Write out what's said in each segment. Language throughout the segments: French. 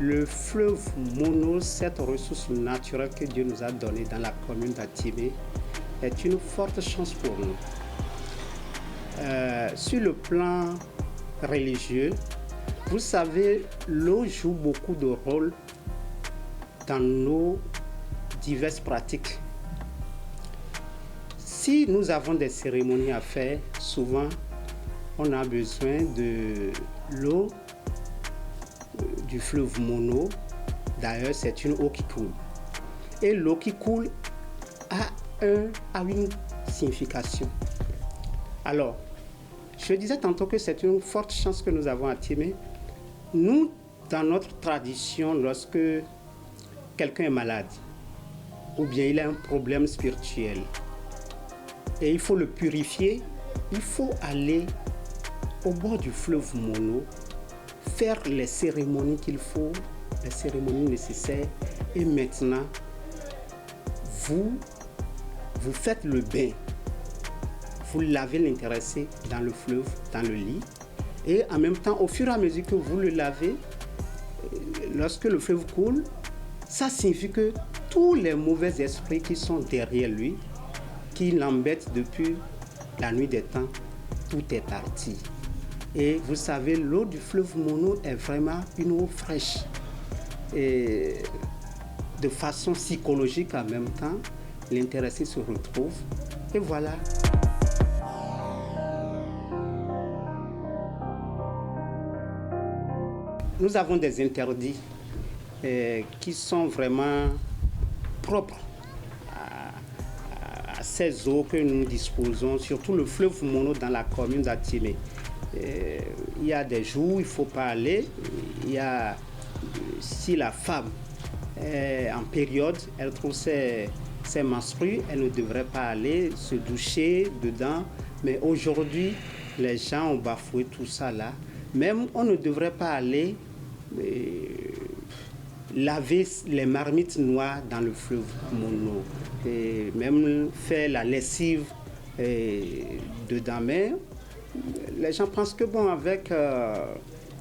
Le fleuve Mono, cette ressource naturelle que Dieu nous a donnée dans la commune d'Atimé, est une forte chance pour nous. Sur le plan religieux, vous savez, l'eau joue beaucoup de rôle dans nos diverses pratiques. Si nous avons des cérémonies à faire, souvent on a besoin de l'eau du fleuve Mono. D'ailleurs, c'est une eau qui coule. Et l'eau qui coule a une signification. Alors, je disais tantôt que c'est une forte chance que nous avons à Timé. Nous, dans notre tradition, lorsque quelqu'un est malade, ou bien il a un problème spirituel, et il faut le purifier, il faut aller au bord du fleuve Mono, faire les cérémonies qu'il faut, les cérémonies nécessaires, et maintenant, vous faites le bain. Vous lavez l'intéressé dans le fleuve, dans le lit, et en même temps, au fur et à mesure que vous le lavez, lorsque le fleuve coule, ça signifie que tous les mauvais esprits qui sont derrière lui, qui l'embêtent depuis la nuit des temps, tout est parti. Et vous savez, l'eau du fleuve Mono est vraiment une eau fraîche. Et de façon psychologique en même temps, l'intéressé se retrouve. Et voilà. Nous avons des interdits qui sont vraiment propres à ces eaux que nous disposons, surtout le fleuve Mono dans la commune d'Atimé. Il y a des jours où il ne faut pas aller. Si la femme est en période, elle trouve ses menstrues, elle ne devrait pas aller se doucher dedans. Mais aujourd'hui, les gens ont bafoué tout ça là. Même on ne devrait pas aller laver les marmites noires dans le fleuve Mono. Et même faire la lessive dedans. Mais les gens pensent que bon, avec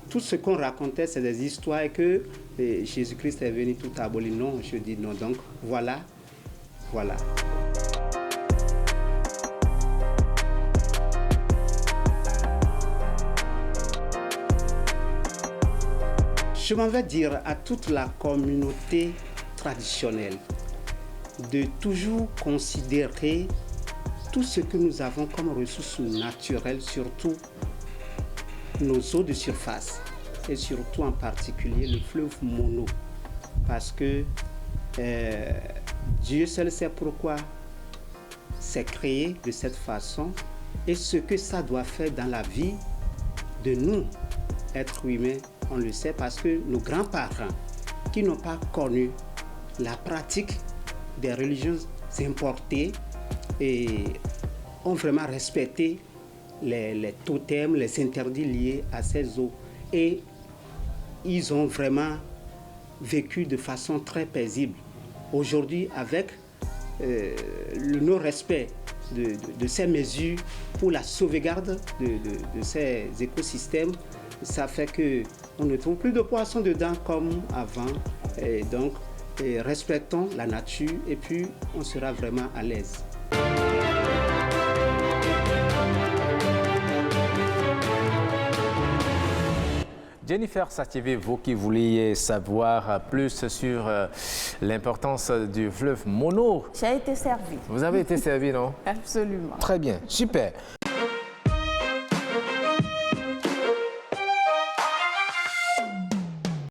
tout ce qu'on racontait, c'est des histoires et que Jésus-Christ est venu tout abolir. Non, je dis non. Donc voilà. Je m'en vais dire à toute la communauté traditionnelle de toujours considérer tout ce que nous avons comme ressources naturelles, surtout nos eaux de surface, et surtout en particulier le fleuve Mono, parce que Dieu seul sait pourquoi c'est créé de cette façon et ce que ça doit faire dans la vie de nous, êtres humains. On le sait parce que nos grands-parents qui n'ont pas connu la pratique des religions importées et ont vraiment respecté les totems, les interdits liés à ces eaux. Et ils ont vraiment vécu de façon très paisible. Aujourd'hui, avec le non-respect de ces mesures pour la sauvegarde de ces écosystèmes, ça fait qu'on ne trouve plus de poissons dedans comme avant. Et donc, respectons la nature et puis on sera vraiment à l'aise. Jennifer Sativé, vous qui vouliez savoir plus sur l'importance du fleuve Mono. J'ai été servie. Vous avez été servi, non? Absolument. Très bien, super.